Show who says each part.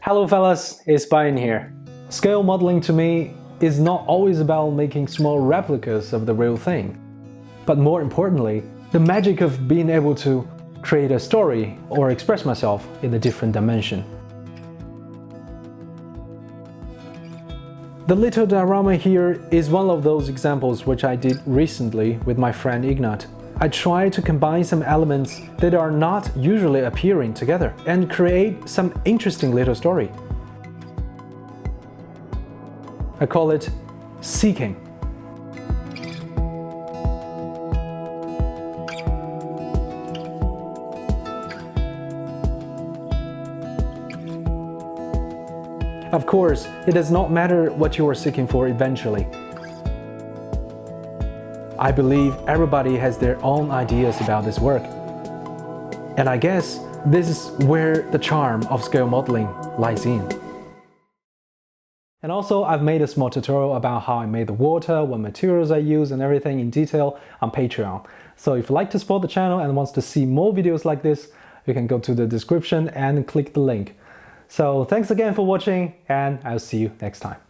Speaker 1: Hello fellas, it's Brian here. Scale modeling to me is not always about making small replicas of the real thing, but more importantly, the magic of being able to create a story or express myself in a different dimension. The little diorama here is one of those examples which I did recently with my friend Ignat. I try to combine some elements that are not usually appearing together and create some interesting little story. I call it seeking. Of course, it does not matter what you are seeking for eventually. I believe everybody has their own ideas about this work. And I guess this is where the charm of scale modeling lies in. And also, I've made a small tutorial about how I made the water, what materials I use and everything in detail on Patreon. So if you'd like to support the channel and wants to see more videos like this, you can go to the description and click the link. So thanks again for watching, and I'll see you next time.